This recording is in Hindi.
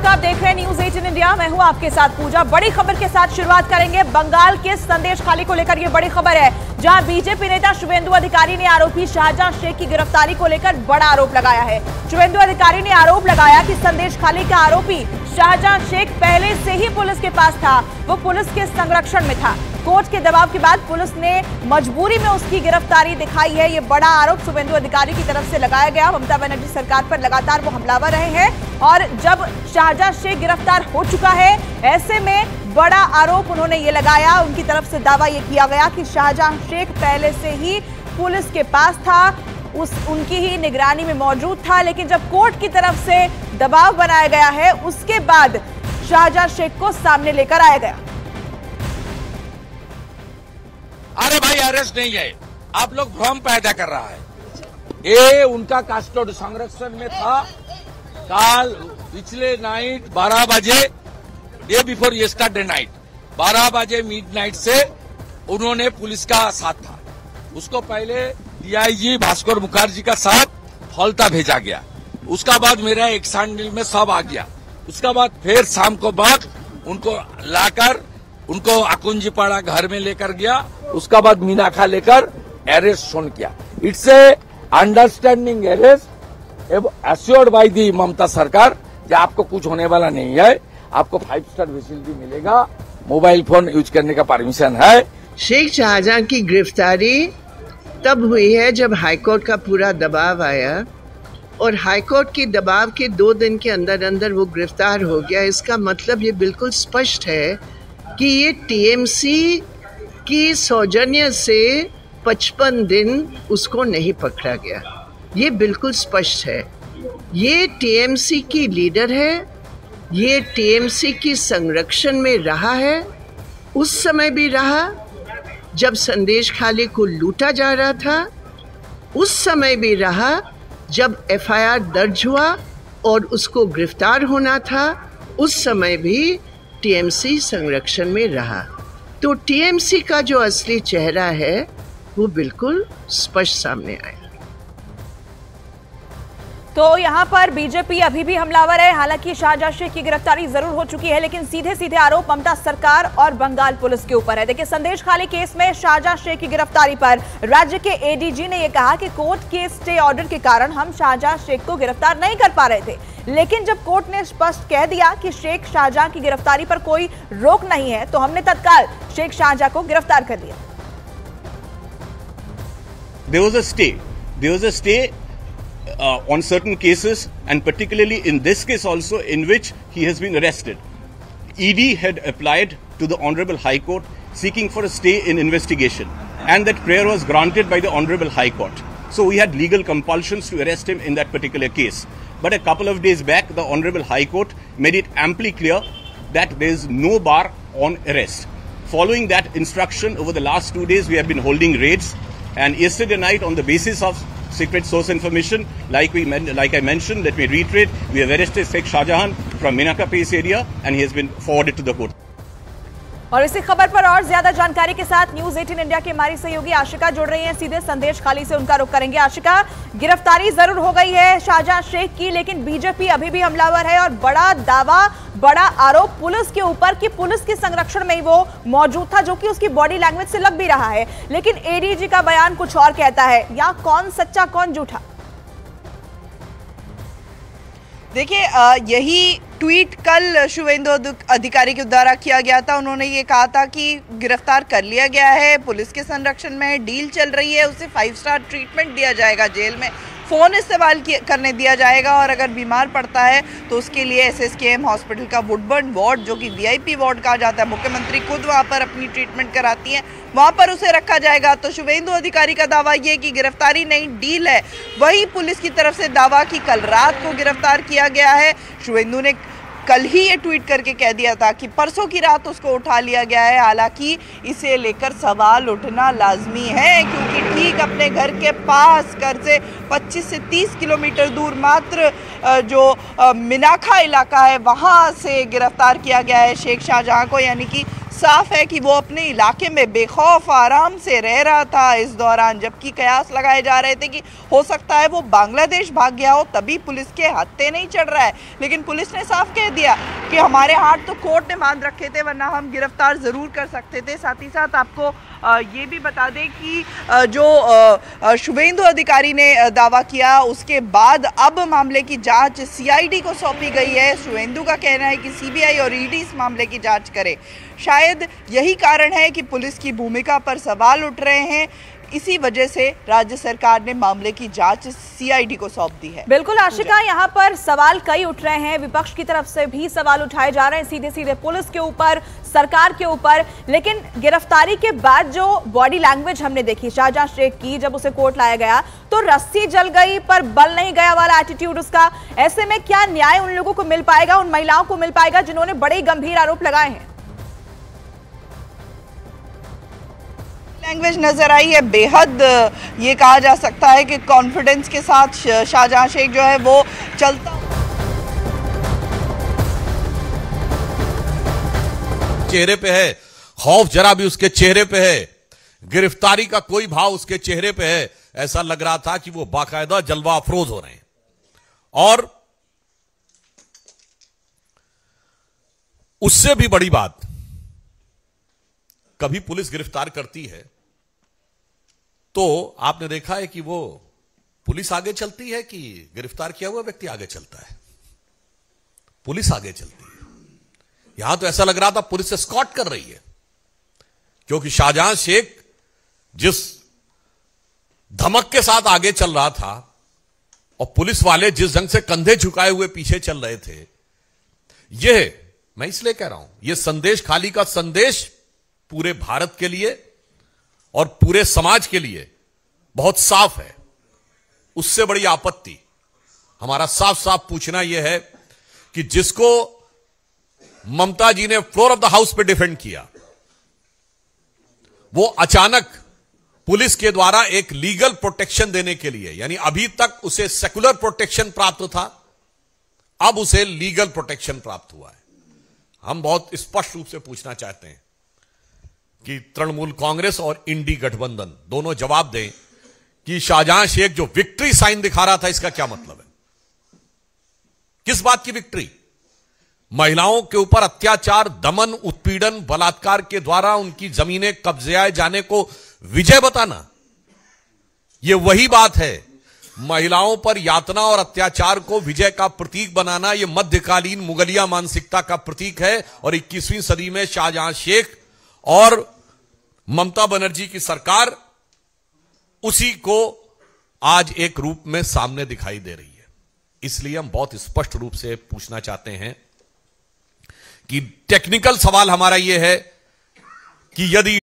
नमस्कार, आप देख रहे हैं न्यूज 18 इंडिया। मैं हूं आपके साथ पूजा। बड़ी खबर के साथ शुरुआत करेंगे। बंगाल के संदेश खाली को लेकर यह बड़ी खबर है, जहां बीजेपी नेता शुवेंदु अधिकारी ने आरोपी शाहजहां शेख की गिरफ्तारी को लेकर बड़ा आरोप लगाया है। शुवेंदु अधिकारी ने आरोप लगाया कि संदेश खाली का आरोपी शाहजहां शेख पहले से ही पुलिस के पास था, वो पुलिस के संरक्षण में था। कोर्ट के दबाव के बाद पुलिस ने मजबूरी में उसकी गिरफ्तारी दिखाई है। ये बड़ा आरोप शुवेंदु अधिकारी की तरफ से लगाया गया। ममता बनर्जी सरकार पर लगातार वो हमलावर रहे हैं और जब शाहजहां शेख गिरफ्तार हो चुका है, ऐसे में बड़ा आरोप उन्होंने ये लगाया। उनकी तरफ से दावा ये किया गया कि शाहजहां शेख पहले से ही पुलिस के पास था, उनकी ही निगरानी में मौजूद था। लेकिन जब कोर्ट की तरफ से दबाव बनाया गया है, उसके बाद शाहजहां शेख को सामने लेकर आया गया। अरे भाई, अरेस्ट नहीं है, आप लोग भ्रम पैदा कर रहा है। ये उनका कस्टोड संरक्षण में था। कल पिछले नाइट 12 बजे, डे बिफोर यस्टरडे नाइट 12 बजे मिडनाइट से उन्होंने पुलिस का साथ था। उसको पहले डीआईजी भास्कर मुखर्जी का साथ फलता भेजा गया। उसका बाद मेरा एक सैंडल में सब आ गया। उसका बाद फिर शाम को बाद उनको लाकर उनको अकुंजीपाड़ा घर में लेकर गया। उसका बाद मीनाखा लेकर अरेस्ट सोन किया। It's a understanding arrest assured by the Mamata सरकार कि आपको कुछ होने वाला नहीं है, आपको 5 स्टार फैसिलिटी मिलेगा, मोबाइल फोन यूज करने का परमिशन है। शेख शाहजहां की गिरफ्तारी तब हुई है जब हाईकोर्ट का पूरा दबाव आया और हाईकोर्ट के दबाव के 2 दिन के अंदर अंदर वो गिरफ्तार हो गया। इसका मतलब ये बिल्कुल स्पष्ट है कि ये टीएमसी की सौजन्य से 55 दिन उसको नहीं पकड़ा गया। ये बिल्कुल स्पष्ट है। ये टीएमसी की लीडर है, ये टीएमसी की संरक्षण में रहा है, उस समय भी रहा जब संदेश खाली को लूटा जा रहा था, उस समय भी रहा जब एफआईआर दर्ज हुआ और उसको गिरफ्तार होना था, उस समय भी टीएमसी संरक्षण में रहा। तो टीएमसी का जो असली चेहरा है वो बिल्कुल स्पष्ट सामने आया। तो यहाँ पर बीजेपी अभी भी हमलावर है। हालांकि शाहजहां शेख की गिरफ्तारी जरूर हो चुकी है, लेकिन सीधे सीधे आरोप ममता सरकार और बंगाल पुलिस के ऊपर है। देखिए, संदेश खाली केस में शाहजहां शेख की गिरफ्तारी पर राज्य के एडीजी ने यह कहा कि कोर्ट के स्टे ऑर्डर के कारण हम शाहजहां शेख को गिरफ्तार नहीं कर पा रहे थे। लेकिन जब कोर्ट ने स्पष्ट कह दिया कि शेख शाहजहां की गिरफ्तारी पर कोई रोक नहीं है, तो हमने तत्काल शेख शाहजहां को गिरफ्तार कर दिया। There was a stay on certain cases, and particularly in this case also, in which he has been arrested. ED had applied to the Honorable High Court seeking for a stay in investigation, and that prayer was granted by the Honorable High Court. So we had legal compulsions to arrest him in that particular case. But a couple of days back, the Honorable High Court made it amply clear that there is no bar on arrest. Following that instruction, over the last 2 days, we have been holding raids, and yesterday night, on the basis of secret source information, like I mentioned, let me reiterate, we have arrested Sheikh Shahjahan from Minaka Place area, and he has been forwarded to the court. और इसी खबर पर और ज्यादा जानकारी के साथ न्यूज 18 इंडिया की हमारी सहयोगी आशिका जुड़ रही हैं। सीधे संदेश खाली से उनका रुख करेंगे। आशिका, गिरफ्तारी जरूर हो गई है शाहजहां शेख की, लेकिन बीजेपी अभी भी हमलावर है और बड़ा दावा, बड़ा आरोप पुलिस के ऊपर कि पुलिस के संरक्षण में ही वो मौजूद था, जो कि उसकी बॉडी लैंग्वेज से लग भी रहा है। लेकिन एडीजी का बयान कुछ और कहता है। यहाँ कौन सच्चा कौन झूठा? देखिए, यही ट्वीट कल शुवेंदु अधिकारी के द्वारा किया गया था। उन्होंने ये कहा था कि गिरफ्तार कर लिया गया है, पुलिस के संरक्षण में डील चल रही है, उसे 5 स्टार ट्रीटमेंट दिया जाएगा, जेल में फ़ोन इस्तेमाल करने दिया जाएगा, और अगर बीमार पड़ता है तो उसके लिए एसएसकेएम हॉस्पिटल का वुडबर्न वार्ड, जो कि वीआईपी वार्ड कहा जाता है, मुख्यमंत्री खुद वहाँ पर अपनी ट्रीटमेंट कराती हैं, वहाँ पर उसे रखा जाएगा। तो शुवेंदु अधिकारी का दावा ये कि गिरफ्तारी नहीं, डील है। वही पुलिस की तरफ से दावा कि कल रात को गिरफ्तार किया गया है। शुवेंदु ने कल ही ये ट्वीट करके कह दिया था कि परसों की रात उसको उठा लिया गया है। हालांकि इसे लेकर सवाल उठना लाजमी है, क्योंकि ठीक अपने घर के पास, घर से 25 से 30 किलोमीटर दूर मात्र जो मिनाखा इलाका है, वहाँ से गिरफ्तार किया गया है शेख शाहजहां को, यानी कि साफ है कि वो अपने इलाके में बेखौफ आराम से रह रहा था इस दौरान, जबकि कयास लगाए जा रहे थे कि हो सकता है वो बांग्लादेश भाग गया हो, तभी पुलिस के हत्थे नहीं चढ़ रहा है। लेकिन पुलिस ने साफ कह दिया कि हमारे हाथ तो कोर्ट ने बांध रखे थे, वरना हम गिरफ्तार ज़रूर कर सकते थे। साथ ही साथ आपको ये भी बता दें कि जो शुभेंदु अधिकारी ने दावा किया, उसके बाद अब मामले की जांच सीआईडी को सौंपी गई है। शुभेंदु का कहना है कि सीबीआई और ईडी इस मामले की जांच करे। शायद यही कारण है कि पुलिस की भूमिका पर सवाल उठ रहे हैं, इसी वजह से राज्य सरकार ने मामले की जांच सीआईडी को सौंप दी है। बिल्कुल आशिका, यहाँ पर सवाल कई उठ रहे हैं, विपक्ष की तरफ से भी सवाल उठाए जा रहे हैं, सीधे सीधे पुलिस के ऊपर, सरकार के ऊपर। लेकिन गिरफ्तारी के बाद जो बॉडी लैंग्वेज हमने देखी शाहजहां शेख की, जब उसे कोर्ट लाया गया तो रस्सी जल गई पर बल नहीं गया वाला एटीट्यूड उसका। ऐसे में क्या न्याय उन लोगों को मिल पाएगा, उन महिलाओं को मिल पाएगा जिन्होंने बड़े गंभीर आरोप लगाए हैं? लैंग्वेज नजर आई है बेहद, ये कहा जा सकता है कि कॉन्फिडेंस के साथ शाहजहां शेख जो है वो चलता चेहरे पे है, खौफ जरा भी उसके चेहरे पे है, गिरफ्तारी का कोई भाव उसके चेहरे पे है। ऐसा लग रहा था कि वो बाकायदा जलवा अफरोज हो रहे हैं। और उससे भी बड़ी बात, कभी पुलिस गिरफ्तार करती है तो आपने देखा है कि वो पुलिस आगे चलती है कि गिरफ्तार किया हुआ व्यक्ति आगे चलता है? पुलिस आगे चलती है। यहां तो ऐसा लग रहा था पुलिस एस्कॉर्ट कर रही है, क्योंकि शाहजहां शेख जिस धमक के साथ आगे चल रहा था और पुलिस वाले जिस ढंग से कंधे झुकाए हुए पीछे चल रहे थे, यह मैं इसलिए कह रहा हूं, यह संदेश खाली का संदेश पूरे भारत के लिए और पूरे समाज के लिए बहुत साफ है। उससे बड़ी आपत्ति हमारा साफ साफ पूछना यह है कि जिसको ममता जी ने फ्लोर ऑफ द हाउस पे डिफेंड किया, वो अचानक पुलिस के द्वारा एक लीगल प्रोटेक्शन देने के लिए, यानी अभी तक उसे सेकुलर प्रोटेक्शन प्राप्त था, अब उसे लीगल प्रोटेक्शन प्राप्त हुआ है। हम बहुत स्पष्ट रूप से पूछना चाहते हैं कि तृणमूल कांग्रेस और इंडी गठबंधन दोनों जवाब दें कि शाहजहां शेख जो विक्ट्री साइन दिखा रहा था, इसका क्या मतलब है? किस बात की विक्ट्री? महिलाओं के ऊपर अत्याचार, दमन, उत्पीड़न, बलात्कार के द्वारा उनकी जमीनें कब्जे जाने को विजय बताना, यह वही बात है। महिलाओं पर यातना और अत्याचार को विजय का प्रतीक बनाना, यह मध्यकालीन मुगलिया मानसिकता का प्रतीक है। और 21वीं सदी में शाहजहां शेख और ममता बनर्जी की सरकार उसी को आज एक रूप में सामने दिखाई दे रही है। इसलिए हम बहुत स्पष्ट रूप से पूछना चाहते हैं कि टेक्निकल सवाल हमारा यह है कि यदि